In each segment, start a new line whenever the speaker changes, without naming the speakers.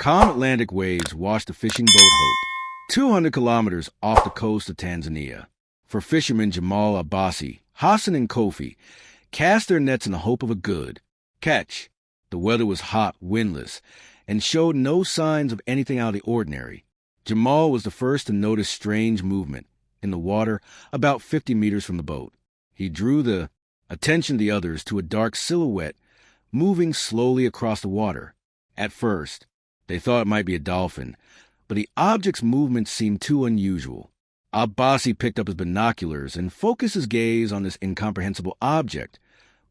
Calm Atlantic waves washed the fishing boat Hope, 200 kilometers off the coast of Tanzania. For fishermen Jamal Abbasi, Hassan, and Kofi, cast their nets in the hope of a good catch. The weather was hot, windless, and showed no signs of anything out of the ordinary. Jamal was the first to notice strange movement in the water about 50 meters from the boat. He drew the attention of the others to a dark silhouette moving slowly across the water. At first, they thought it might be a dolphin, but the object's movement seemed too unusual. Abbasi picked up his binoculars and focused his gaze on this incomprehensible object,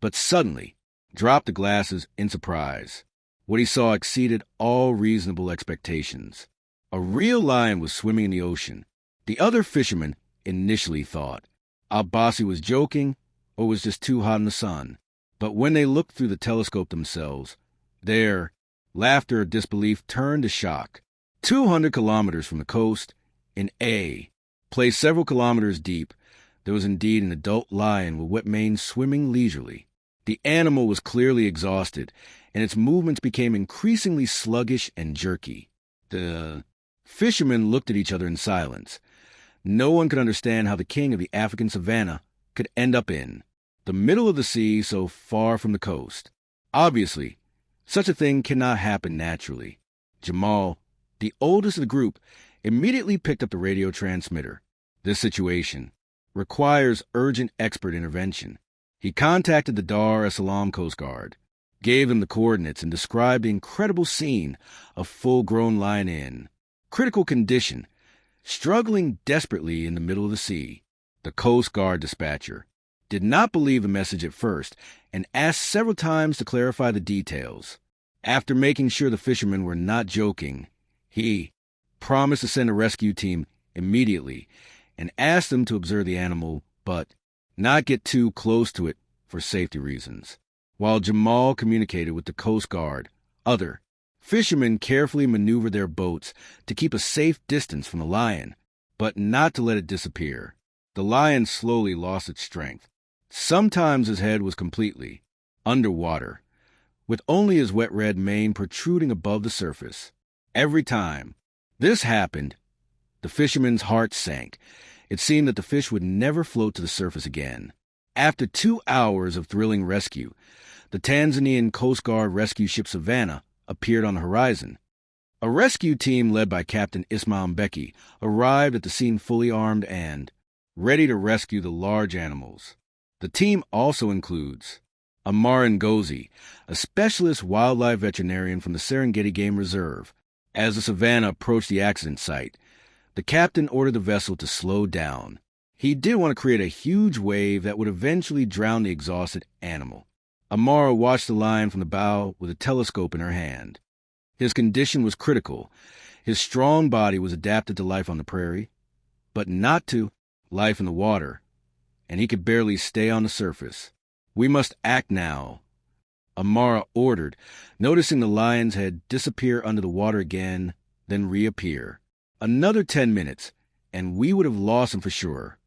but suddenly dropped the glasses in surprise. What he saw exceeded all reasonable expectations. A real lion was swimming in the ocean. The other fishermen initially thought Abbasi was joking or was just too hot in the sun. But when they looked through the telescope themselves, their laughter or disbelief turned to shock. 200 kilometers from the coast, in A, placed several kilometers deep, there was indeed an adult lion with wet mane swimming leisurely. The animal was clearly exhausted, and its movements became increasingly sluggish and jerky. The fishermen looked at each other in silence. No one could understand how the king of the African savanna could end up in the middle of the sea so far from the coast. Obviously, such a thing cannot happen naturally. Jamal, the oldest of the group, immediately picked up the radio transmitter. This situation requires urgent expert intervention. He contacted the Dar es Salaam Coast Guard, gave them the coordinates, and described the incredible scene of full-grown lion in critical condition, struggling desperately in the middle of the sea. The Coast Guard dispatcher did not believe the message at first and asked several times to clarify the details. After making sure the fishermen were not joking, he promised to send a rescue team immediately and asked them to observe the animal, but not get too close to it for safety reasons. While Jamal communicated with the Coast Guard, other fishermen carefully maneuvered their boats to keep a safe distance from the lion, but not to let it disappear. The lion slowly lost its strength. Sometimes his head was completely underwater, with only his wet red mane protruding above the surface. Every time this happened, the fisherman's heart sank. It seemed that the fish would never float to the surface again. After 2 hours of thrilling rescue, the Tanzanian Coast Guard rescue ship Savannah appeared on the horizon. A rescue team led by Captain Ismail Mbeki arrived at the scene fully armed and ready to rescue the large animals. The team also includes Amar Ngozi, a specialist wildlife veterinarian from the Serengeti Game Reserve. As the Savannah approached the accident site, the captain ordered the vessel to slow down. He did want to create a huge wave that would eventually drown the exhausted animal. Amara watched the lion from the bow with a telescope in her hand. His condition was critical. His strong body was adapted to life on the prairie, but not to life in the water, and he could barely stay on the surface. "We must act now," Amara ordered, noticing the lion's head disappear under the water again, then reappear. Another 10 minutes, and we would have lost him for sure.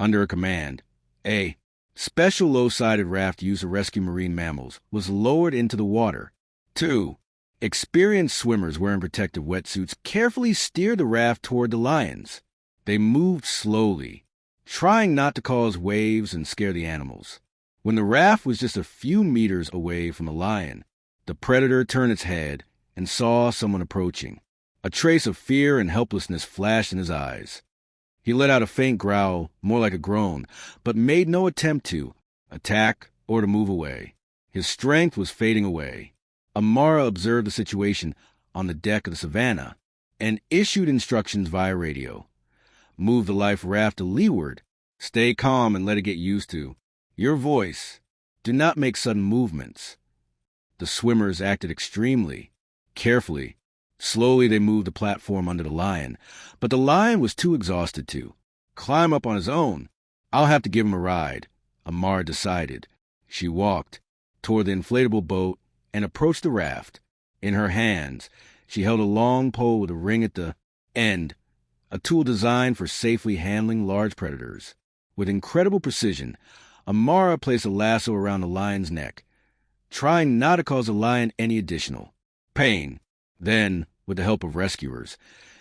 Under her command, a special low-sided raft used to rescue marine mammals was lowered into the water. 2. Experienced swimmers wearing protective wetsuits carefully steered the raft toward the lions. They moved slowly, trying not to cause waves and scare the animals. When the raft was just a few meters away from the lion, the predator turned its head and saw someone approaching. A trace of fear and helplessness flashed in his eyes. He let out a faint growl, more like a groan, but made no attempt to attack or to move away. His strength was fading away. Amara observed the situation on the deck of the Savannah and issued instructions via radio. "Move the life raft to leeward. Stay calm and let it get used to your voice. Do not make sudden movements." The swimmers acted extremely carefully. Slowly they moved the platform under the lion, but the lion was too exhausted to climb up on his own. "I'll have to give him a ride," Amara decided. She walked toward the inflatable boat and approached the raft. In her hands, she held a long pole with a ring at the end, a tool designed for safely handling large predators. With incredible precision, Amara placed a lasso around the lion's neck, trying not to cause the lion any additional pain. Then, with the help of rescuers.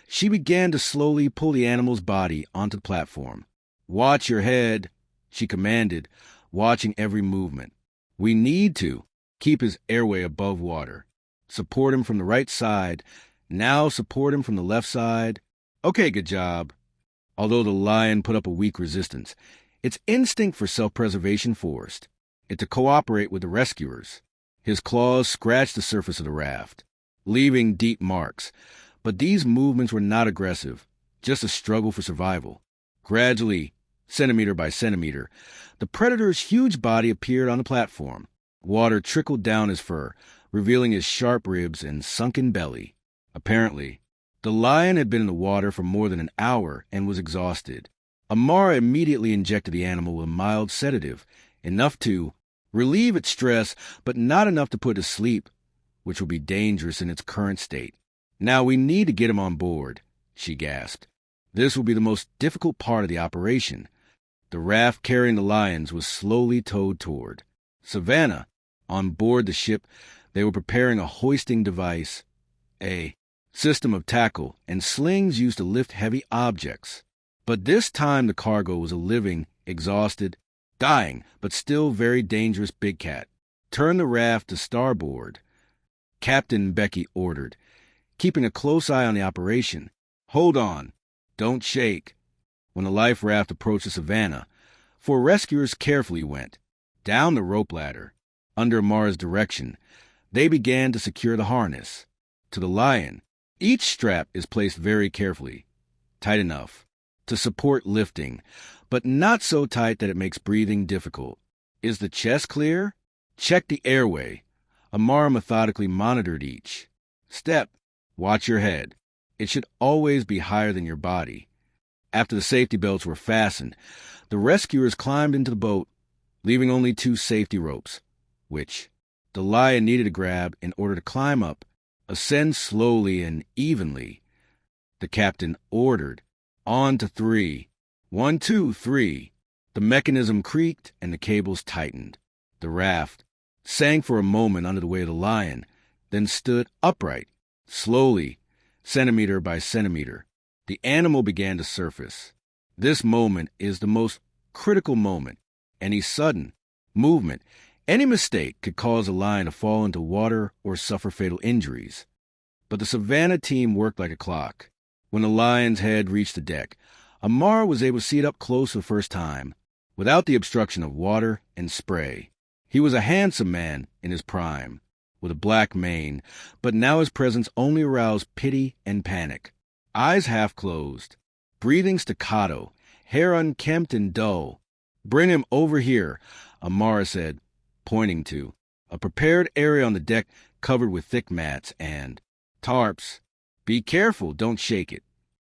She began to slowly pull the animal's body onto the platform. "Watch your head," she commanded, watching every movement. "We need to keep his airway above water. Support him from the right side. Now support him from the left side. Okay, good job." Although the lion put up a weak resistance, its instinct for self-preservation forced it to cooperate with the rescuers. His claws scratched the surface of the raft, leaving deep marks. But these movements were not aggressive, just a struggle for survival. Gradually, centimeter by centimeter, the predator's huge body appeared on the platform. Water trickled down his fur, revealing his sharp ribs and sunken belly. Apparently, the lion had been in the water for more than an hour and was exhausted. Amara immediately injected the animal with a mild sedative, enough to relieve its stress, but not enough to put it to sleep, which would be dangerous in its current state. "Now we need to get him on board," she gasped. "This will be the most difficult part of the operation." The raft carrying the lions was slowly towed toward Savannah. On board the ship, they were preparing a hoisting device, a system of tackle and slings used to lift heavy objects. But this time the cargo was a living, exhausted, dying, but still very dangerous big cat. "Turn the raft to starboard," Captain Becky ordered, keeping a close eye on the operation. "Hold on. Don't shake." When the life raft approached the Savannah, 4 rescuers carefully went down the rope ladder. Under Amara's direction, they began to secure the harness. To the lion, each strap is placed very carefully, tight enough to support lifting, but not so tight that it makes breathing difficult. "Is the chest clear? Check the airway." Amara methodically monitored each step. "Watch your head. It should always be higher than your body." After the safety belts were fastened, the rescuers climbed into the boat, leaving only 2 safety ropes, which the lion needed to grab in order to climb up. "Ascend slowly and evenly," the captain ordered. "On to 3. 1, 2, 3. The mechanism creaked and the cables tightened. The raft sank for a moment under the weight of the lion, then stood upright. Slowly, centimeter by centimeter, the animal began to surface. This moment is the most critical moment. Any sudden movement, any mistake could cause a lion to fall into water or suffer fatal injuries. But the Savannah team worked like a clock. When the lion's head reached the deck, Amara was able to see it up close for the first time, without the obstruction of water and spray. He was a handsome man in his prime, with a black mane, but now his presence only aroused pity and panic. Eyes half closed, breathing staccato, hair unkempt and dull. "Bring him over here," Amara said, pointing to a prepared area on the deck covered with thick mats and tarps. "Be careful, don't shake it."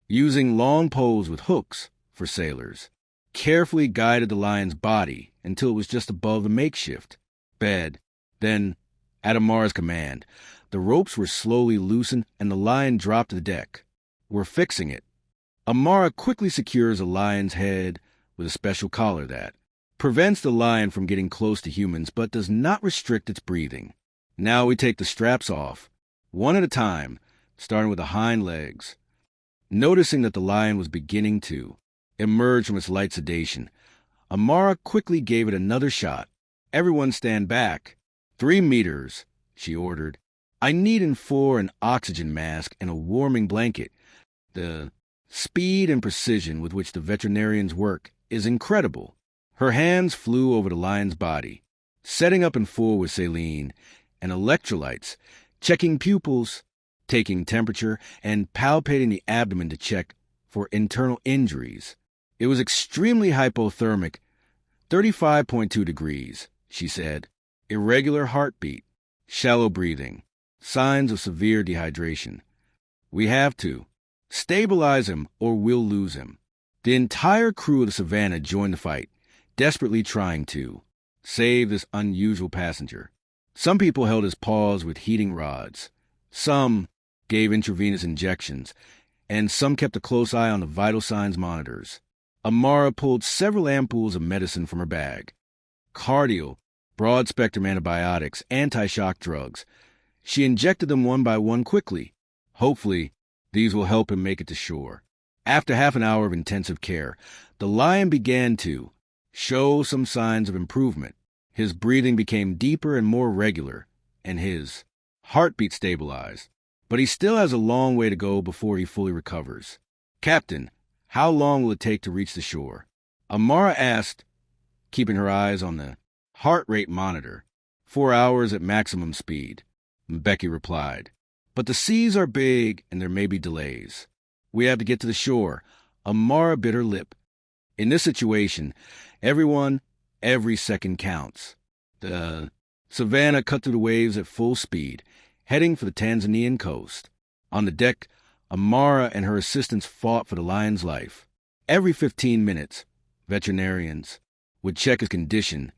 Using long poles with hooks for sailors, carefully guided the lion's body until it was just above the makeshift bed. Then, at Amara's command, the ropes were slowly loosened and the lion dropped to the deck. "We're fixing it." Amara quickly secures a lion's head with a special collar that prevents the lion from getting close to humans but does not restrict its breathing. Now we take the straps off, one at a time, starting with the hind legs. Noticing that the lion was beginning to emerge from its light sedation, Amara quickly gave it another shot. "Everyone stand back. 3 meters, she ordered. "I need in 4 an oxygen mask and a warming blanket." The speed and precision with which the veterinarians work is incredible. Her hands flew over the lion's body, setting up in 4 with saline and electrolytes, checking pupils, taking temperature, and palpating the abdomen to check for internal injuries. It was extremely hypothermic, 35.2 degrees, she said. Irregular heartbeat, shallow breathing, signs of severe dehydration. "We have to stabilize him or we'll lose him." The entire crew of the Savannah joined the fight, desperately trying to save this unusual passenger. Some people held his paws with heating rods. Some gave intravenous injections, and some kept a close eye on the vital signs monitors. Amara pulled several ampoules of medicine from her bag. Cardial, broad-spectrum antibiotics, anti-shock drugs. She injected them one by one quickly, Hopefully, these will help him make it to shore. After half an hour of intensive care, the lion began to show some signs of improvement. His breathing became deeper and more regular, and his heartbeat stabilized. But he still has a long way to go before he fully recovers. Captain, how long will it take to reach the shore? Amara asked, keeping her eyes on the heart rate monitor. 4 hours at maximum speed, Becky replied. But the seas are big and there may be delays. We have to get to the shore. Amara bit her lip. In this situation, every second counts. The Savannah cut through the waves at full speed, heading for the Tanzanian coast. On the deck, Amara and her assistants fought for the lion's life. Every 15 minutes, veterinarians would check his condition,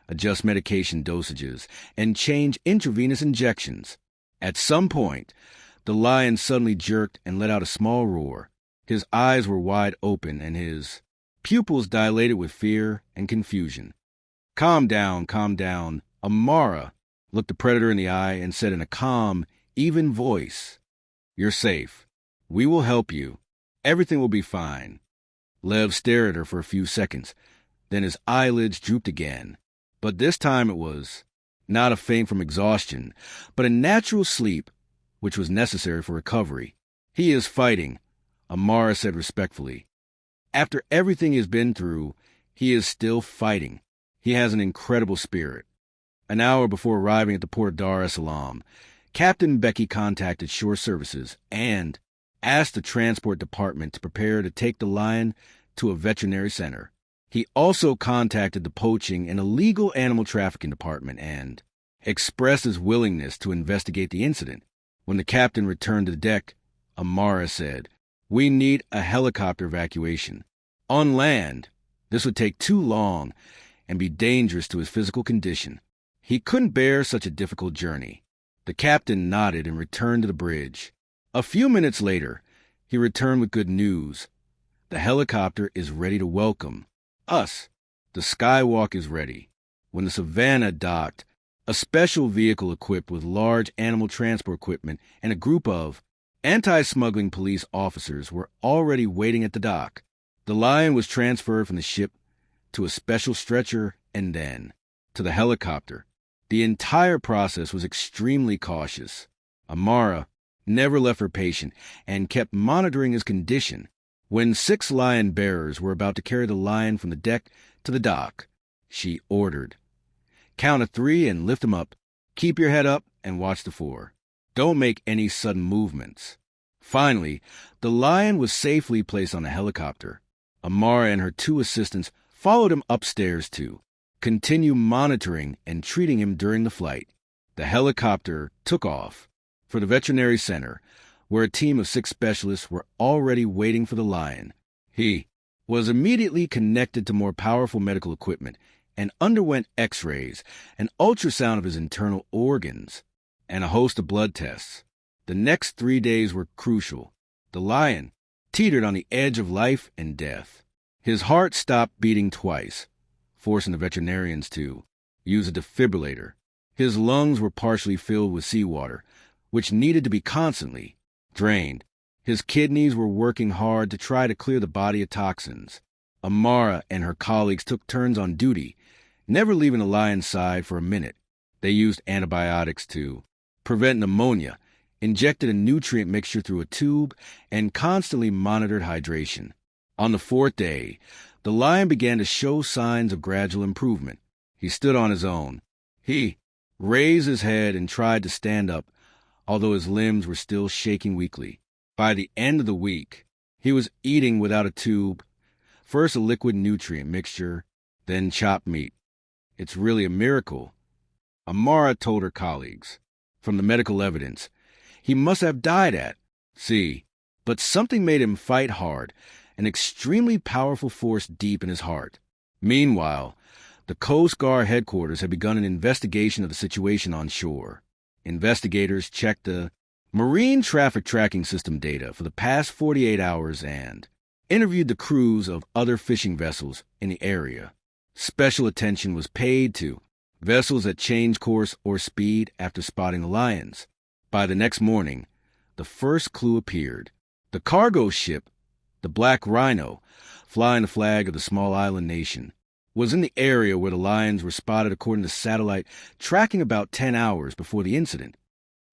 adjust medication dosages, and change intravenous injections. At some point, the lion suddenly jerked and let out a small roar. His eyes were wide open and his pupils dilated with fear and confusion. Calm down, calm down. Amara looked the predator in the eye and said in a calm, even voice, "You're safe. We will help you. Everything will be fine." Lev stared at her for a few seconds. Then his eyelids drooped again. But this time it was not a faint from exhaustion, but a natural sleep, which was necessary for recovery. "He is fighting," Amara said respectfully. "After everything he has been through, he is still fighting. He has an incredible spirit." An hour before arriving at the port of Dar es Salaam, Captain Becky contacted Shore Services and asked the transport department to prepare to take the lion to a veterinary center. He also contacted the poaching and illegal animal trafficking department and expressed his willingness to investigate the incident. When the captain returned to the deck, Amara said, "We need a helicopter evacuation. On land, this would take too long and be dangerous to his physical condition. He couldn't bear such a difficult journey." The captain nodded and returned to the bridge. A few minutes later, he returned with good news. "The helicopter is ready to welcome us. The skywalk is ready." When the Savannah docked, a special vehicle equipped with large animal transport equipment and a group of anti-smuggling police officers were already waiting at the dock. The lion was transferred from the ship to a special stretcher and then to the helicopter. The entire process was extremely cautious. Amara never left her patient and kept monitoring his condition. When 6 lion bearers were about to carry the lion from the deck to the dock, she ordered, "Count to 3 and lift him up. Keep your head up and watch the 4. Don't make any sudden movements." Finally, the lion was safely placed on the helicopter. Amara and her 2 assistants followed him upstairs to continue monitoring and treating him during the flight. The helicopter took off for the veterinary center, where a team of 6 specialists were already waiting for the lion. He was immediately connected to more powerful medical equipment and underwent x-rays, an ultrasound of his internal organs, and a host of blood tests. The next 3 days were crucial. The lion teetered on the edge of life and death. His heart stopped beating twice, forcing the veterinarians to use a defibrillator. His lungs were partially filled with seawater, which needed to be constantly drained. His kidneys were working hard to try to clear the body of toxins. Amara and her colleagues took turns on duty, never leaving the lion's side for a minute. They used antibiotics to prevent pneumonia, injected a nutrient mixture through a tube, and constantly monitored hydration. On the 4th day, the lion began to show signs of gradual improvement. He stood on his own. He raised his head and tried to stand up, although his limbs were still shaking weakly. By the end of the week, he was eating without a tube, first a liquid nutrient mixture, then chopped meat. "It's really a miracle," Amara told her colleagues. "From the medical evidence, he must have died at sea, but something made him fight hard, an extremely powerful force deep in his heart." Meanwhile, the Coast Guard headquarters had begun an investigation of the situation on shore. Investigators checked the marine traffic tracking system data for the past 48 hours and interviewed the crews of other fishing vessels in the area. Special attention was paid to vessels that changed course or speed after spotting the lions. By the next morning, the first clue appeared. The cargo ship, the Black Rhino, flying the flag of the small island nation, was in the area where the lions were spotted according to satellite tracking about 10 hours before the incident.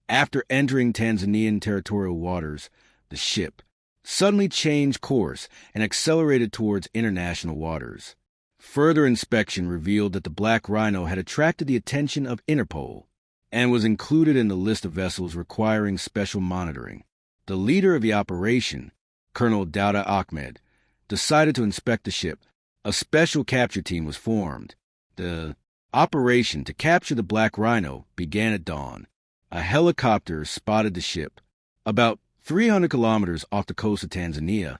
After entering Tanzanian territorial waters, the ship suddenly changed course and accelerated towards international waters. Further inspection revealed that the Black Rhino had attracted the attention of Interpol and was included in the list of vessels requiring special monitoring. The leader of the operation, Colonel Dauda Ahmed, decided to inspect the ship. A special capture team was formed. The operation to capture the Black Rhino began at dawn. A helicopter spotted the ship about 300 kilometers off the coast of Tanzania,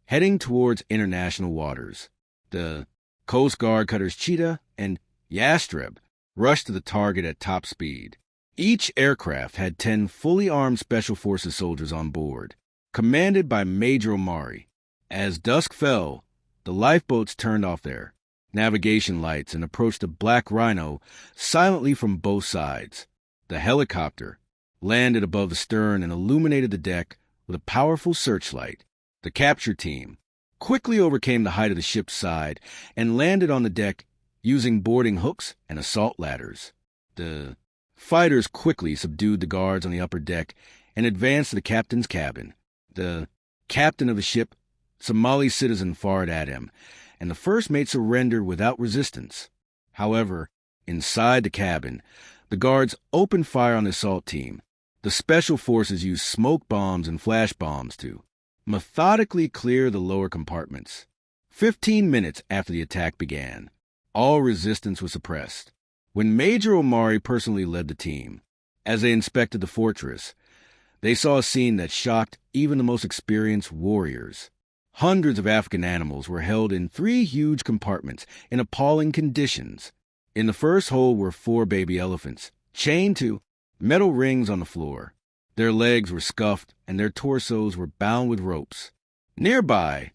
heading towards international waters. The Coast Guard cutters Cheetah and Yastreb rushed to the target at top speed. Each aircraft had 10 fully armed Special Forces soldiers on board, commanded by Major Omari. As dusk fell, the lifeboats turned off their navigation lights and approached the Black Rhino silently from both sides. The helicopter landed above the stern and illuminated the deck with a powerful searchlight. The capture team quickly overcame the height of the ship's side and landed on the deck using boarding hooks and assault ladders. The fighters quickly subdued the guards on the upper deck and advanced to the captain's cabin. The captain of the ship, Somali citizen, fired at him, and the first mate surrendered without resistance. However, inside the cabin, the guards opened fire on the assault team. The Special Forces used smoke bombs and flash bombs to methodically clear the lower compartments. 15 minutes after the attack began, all resistance was suppressed. When Major Omari personally led the team, as they inspected the fortress, they saw a scene that shocked even the most experienced warriors. Hundreds of African animals were held in 3 huge compartments in appalling conditions. In the first hold were 4 baby elephants, chained to metal rings on the floor. Their legs were scuffed and their torsos were bound with ropes. Nearby,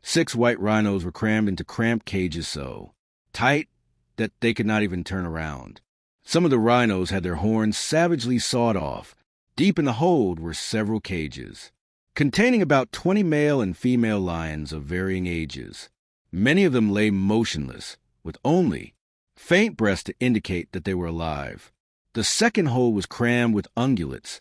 6 white rhinos were crammed into cramped cages so tight that they could not even turn around. Some of the rhinos had their horns savagely sawed off. Deep in the hold were several cages, containing about 20 male and female lions of varying ages. Many of them lay motionless, with only faint breaths to indicate that they were alive. The second hold was crammed with ungulates,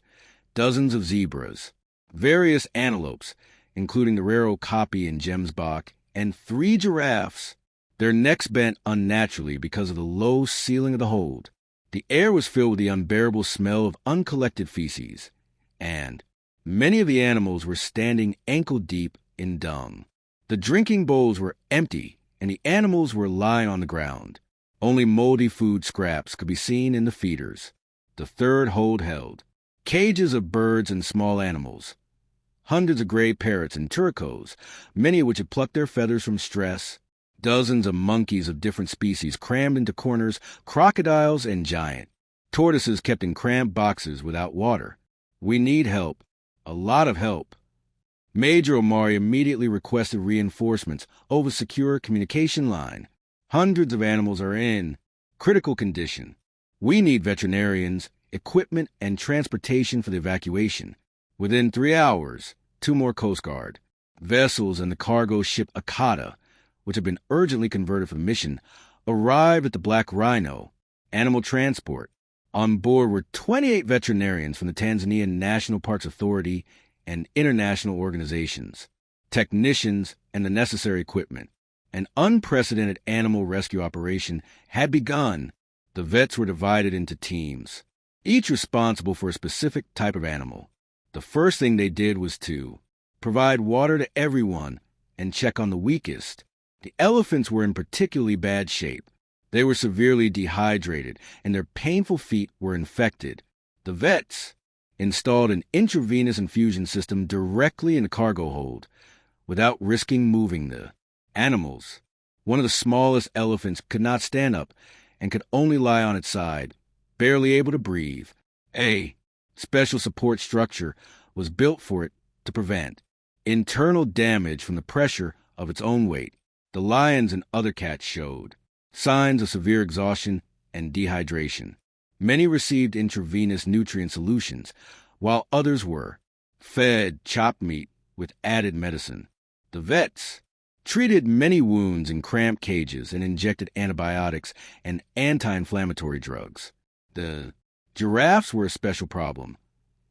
dozens of zebras, various antelopes, including the rare okapi and gemsbok, and 3 giraffes. Their necks bent unnaturally because of the low ceiling of the hold. The air was filled with the unbearable smell of uncollected feces, and many of the animals were standing ankle-deep in dung. The drinking bowls were empty, and the animals were lying on the ground. Only moldy food scraps could be seen in the feeders. The third hold held cages of birds and small animals, hundreds of gray parrots and turcos, many of which had plucked their feathers from stress, dozens of monkeys of different species crammed into corners, crocodiles and giant tortoises kept in cramped boxes without water. We need help, a lot of help. Major Omari immediately requested reinforcements over secure communication line. Hundreds of animals are in critical condition. We need veterinarians, equipment, and transportation for the evacuation. Within 3 hours, 2 more Coast Guard vessels and the cargo ship Akata, which had been urgently converted for the mission, arrived at the Black Rhino animal transport. On board were 28 veterinarians from the Tanzanian National Parks Authority and international organizations, technicians, and the necessary equipment. An unprecedented animal rescue operation had begun. The vets were divided into teams, each responsible for a specific type of animal. The first thing they did was to provide water to everyone and check on the weakest. The elephants were in particularly bad shape. They were severely dehydrated, and their painful feet were infected. The vets installed an intravenous infusion system directly in the cargo hold, without risking moving the animals. One of the smallest elephants could not stand up and could only lie on its side, barely able to breathe. A special support structure was built for it to prevent internal damage from the pressure of its own weight. The lions and other cats showed signs of severe exhaustion and dehydration. Many received intravenous nutrient solutions, while others were fed chopped meat with added medicine. The vets treated many wounds in cramped cages and injected antibiotics and anti-inflammatory drugs. The giraffes were a special problem.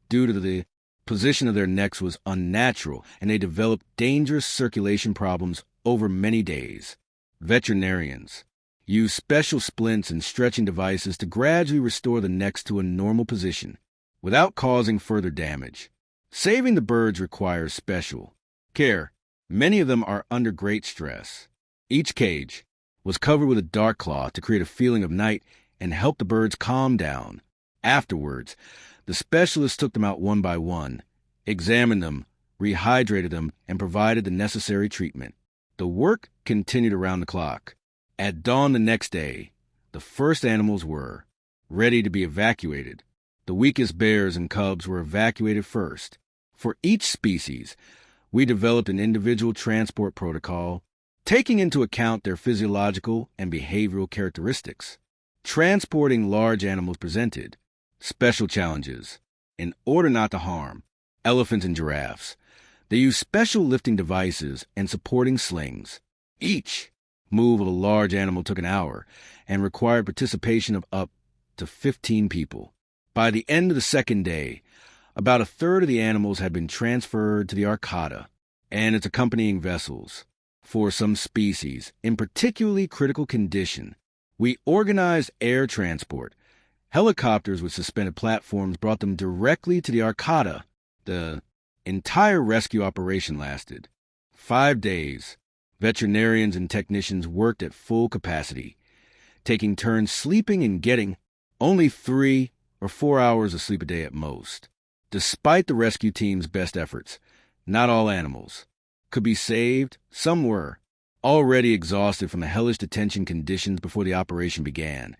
Due to the position of their necks was unnatural, and they developed dangerous circulation problems over many days. Veterinarians used special splints and stretching devices to gradually restore the necks to a normal position without causing further damage. Saving the birds requires special care. Many of them are under great stress. Each cage was covered with a dark cloth to create a feeling of night and help the birds calm down. Afterwards, the specialists took them out one by one, examined them, rehydrated them, and provided the necessary treatment. The work continued around the clock. At dawn the next day, the first animals were ready to be evacuated. The weakest bears and cubs were evacuated first. For each species, we developed an individual transport protocol, taking into account their physiological and behavioral characteristics. Transporting large animals presented special challenges. In order not to harm elephants and giraffes, they used special lifting devices and supporting slings. Each move of a large animal took an hour and required participation of up to 15 people. By the end of the second day, about a third of the animals had been transferred to the Arcata and its accompanying vessels. For some species, in particularly critical condition, we organized air transport. Helicopters with suspended platforms brought them directly to the Arcata. The entire rescue operation lasted 5 days. Veterinarians and technicians worked at full capacity, taking turns sleeping and getting only 3 or 4 hours of sleep a day at most. Despite the rescue team's best efforts, not all animals could be saved. Some were already exhausted from the hellish detention conditions before the operation began,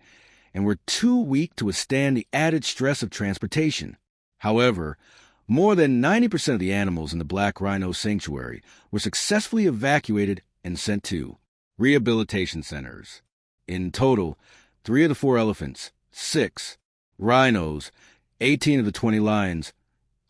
and were too weak to withstand the added stress of transportation. However, more than 90% of the animals in the Black Rhino Sanctuary were successfully evacuated and sent to rehabilitation centers. In total, 3 of the 4 elephants, 6 rhinos, 18 of the 20 lions,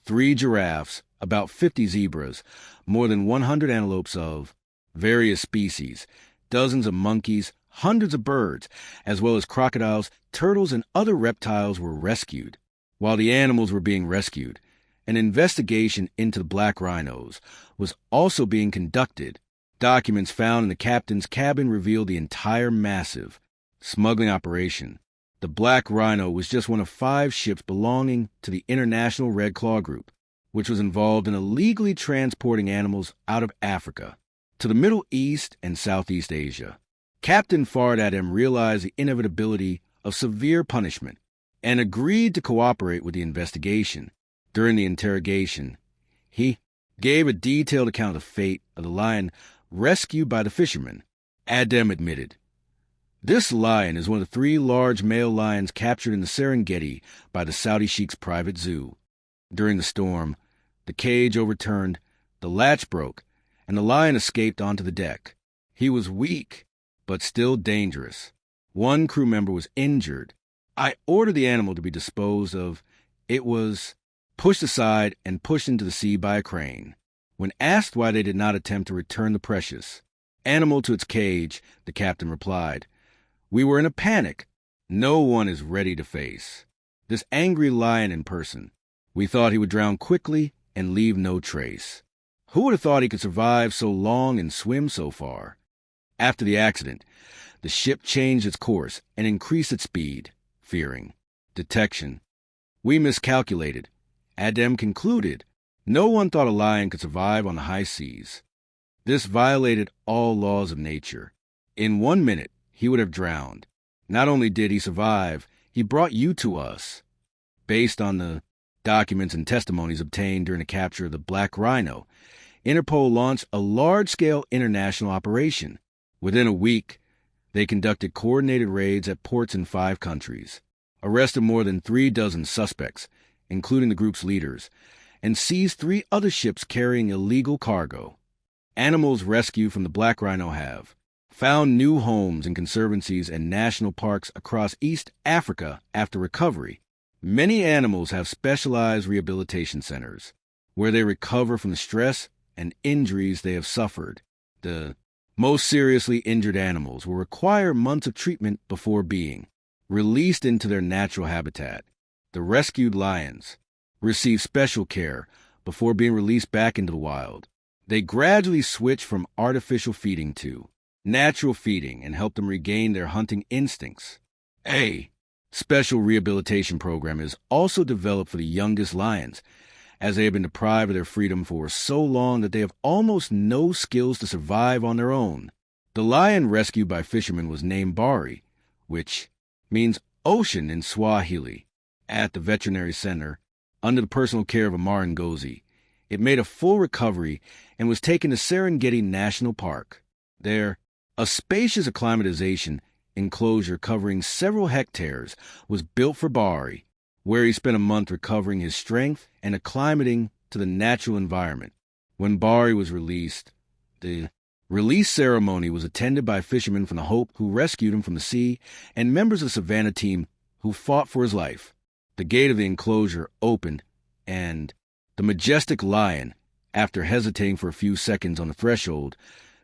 3 giraffes, about 50 zebras, more than 100 antelopes of various species, dozens of monkeys, hundreds of birds, as well as crocodiles, turtles, and other reptiles were rescued. While the animals were being rescued, an investigation into the black rhinos was also being conducted. Documents found in the captain's cabin revealed the entire massive smuggling operation. The Black Rhino was just one of 5 ships belonging to the International Red Claw Group, which was involved in illegally transporting animals out of Africa to the Middle East and Southeast Asia. Captain Fard Adam realized the inevitability of severe punishment and agreed to cooperate with the investigation. During the interrogation, he gave a detailed account of the fate of the lion rescued by the fishermen. Adam admitted, "This lion is one of the 3 large male lions captured in the Serengeti by the Saudi Sheikh's private zoo. During the storm, the cage overturned, the latch broke, and the lion escaped onto the deck. He was weak, but still dangerous. One crew member was injured. I ordered the animal to be disposed of. It was pushed aside and pushed into the sea by a crane. When asked why they did not attempt to return the precious animal to its cage, the captain replied, 'We were in a panic. No one is ready to face this angry lion in person. We thought he would drown quickly and leave no trace. Who would have thought he could survive so long and swim so far?' After the accident, the ship changed its course and increased its speed, fearing detection. We miscalculated. Adam concluded, no one thought a lion could survive on the high seas. This violated all laws of nature. In 1 minute, he would have drowned. Not only did he survive, he brought you to us." Based on the documents and testimonies obtained during the capture of the Black Rhino, Interpol launched a large-scale international operation. Within a week, they conducted coordinated raids at ports in 5 countries, arrested more than 36 suspects, including the group's leaders, and seized 3 other ships carrying illegal cargo. Animals rescued from the Black Rhino have found new homes in conservancies and national parks across East Africa after recovery. Many animals have specialized rehabilitation centers, where they recover from the stress and injuries they have suffered. The most seriously injured animals will require months of treatment before being released into their natural habitat. The rescued lions receive special care before being released back into the wild. They gradually switch from artificial feeding to natural feeding and help them regain their hunting instincts. A special rehabilitation program is also developed for the youngest lions, as they have been deprived of their freedom for so long that they have almost no skills to survive on their own. The lion rescued by fishermen was named Bari, which means ocean in Swahili, at the veterinary center under the personal care of Amar Ngozi. It made a full recovery and was taken to Serengeti National Park. There, a spacious acclimatization enclosure covering several hectares was built for Bari, where he spent a month recovering his strength and acclimating to the natural environment. When Bari was released, the release ceremony was attended by fishermen from the Hope who rescued him from the sea and members of the Savannah team who fought for his life. The gate of the enclosure opened, and the majestic lion, after hesitating for a few seconds on the threshold,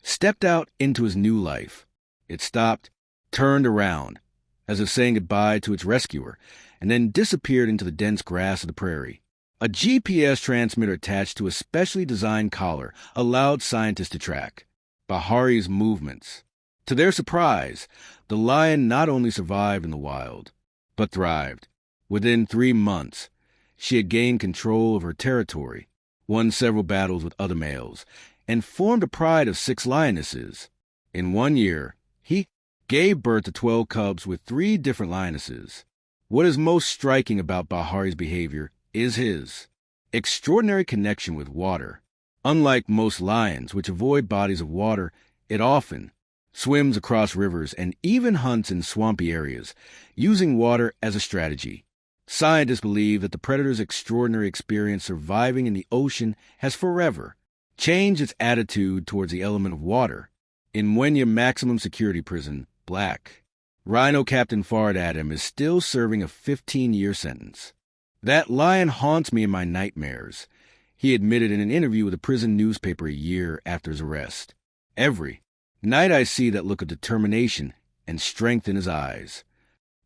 stepped out into his new life. It stopped, turned around, as if saying goodbye to its rescuer, and then disappeared into the dense grass of the prairie. A GPS transmitter attached to a specially designed collar allowed scientists to track Bahari's movements. To their surprise, the lion not only survived in the wild, but thrived. Within 3 months, she had gained control of her territory, won several battles with other males, and formed a pride of 6 lionesses. In 1 year, he gave birth to 12 cubs with 3 different lionesses. What is most striking about Bahari's behavior is his extraordinary connection with water. Unlike most lions, which avoid bodies of water, it often swims across rivers and even hunts in swampy areas, using water as a strategy. Scientists believe that the predator's extraordinary experience surviving in the ocean has forever changed its attitude towards the element of water. In Mwenya Maximum Security Prison, Black Rhino Captain Fard Adam is still serving a 15-year sentence. "That lion haunts me in my nightmares," he admitted in an interview with a prison newspaper a year after his arrest. "Every night I see that look of determination and strength in his eyes.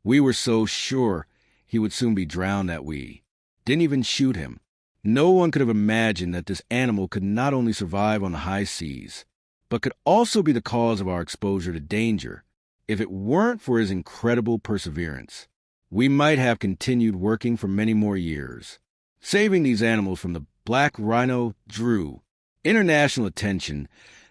We were so sure he would soon be drowned that we didn't even shoot him. No one could have imagined that this animal could not only survive on the high seas, but could also be the cause of our exposure to danger. If it weren't for his incredible perseverance, we might have continued working for many more years." Saving these animals from the black rhino drew international attention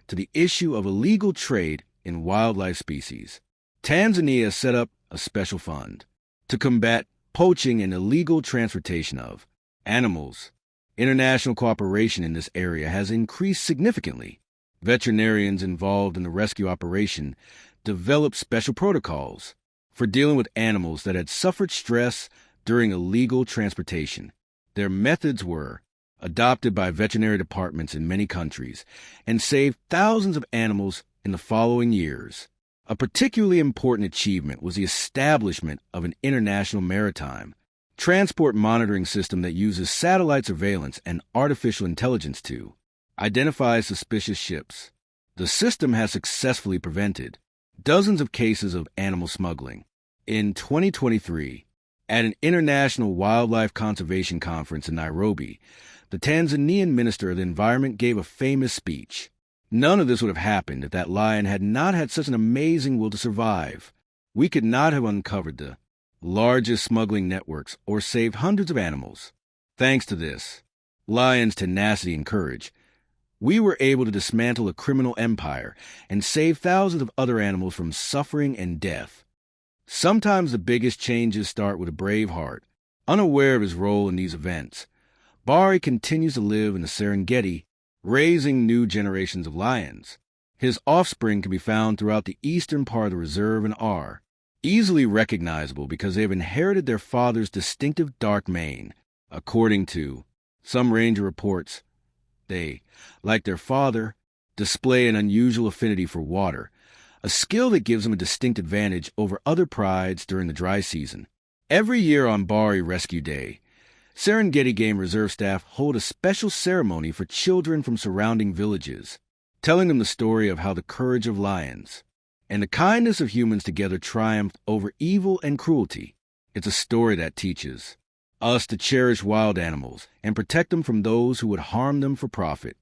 to the issue of illegal trade in wildlife species. Tanzania set up a special fund to combat poaching and illegal transportation of animals. International cooperation in this area has increased significantly. Veterinarians involved in the rescue operation developed special protocols for dealing with animals that had suffered stress during illegal transportation. Their methods were adopted by veterinary departments in many countries and saved thousands of animals in the following years. A particularly important achievement was the establishment of an international maritime transport monitoring system that uses satellite surveillance and artificial intelligence to identify suspicious ships. The system has successfully prevented dozens of cases of animal smuggling. In 2023, at an international wildlife conservation conference in Nairobi, the Tanzanian Minister of the Environment gave a famous speech. None of this would have happened if that lion had not had such an amazing will to survive. We could not have uncovered the largest smuggling networks or saved hundreds of animals. Thanks to this lion's tenacity and courage, we were able to dismantle a criminal empire and save thousands of other animals from suffering and death. Sometimes the biggest changes start with a brave heart. Unaware of his role in these events, Bari continues to live in the Serengeti, raising new generations of lions. His offspring can be found throughout the eastern part of the reserve and are easily recognizable because they have inherited their father's distinctive dark mane. According to some ranger reports, they, like their father, display an unusual affinity for water, a skill that gives them a distinct advantage over other prides during the dry season. Every year on Bari Rescue Day, Serengeti Game Reserve staff hold a special ceremony for children from surrounding villages, telling them the story of how the courage of lions and the kindness of humans together triumphed over evil and cruelty. It's a story that teaches us to cherish wild animals and protect them from those who would harm them for profit.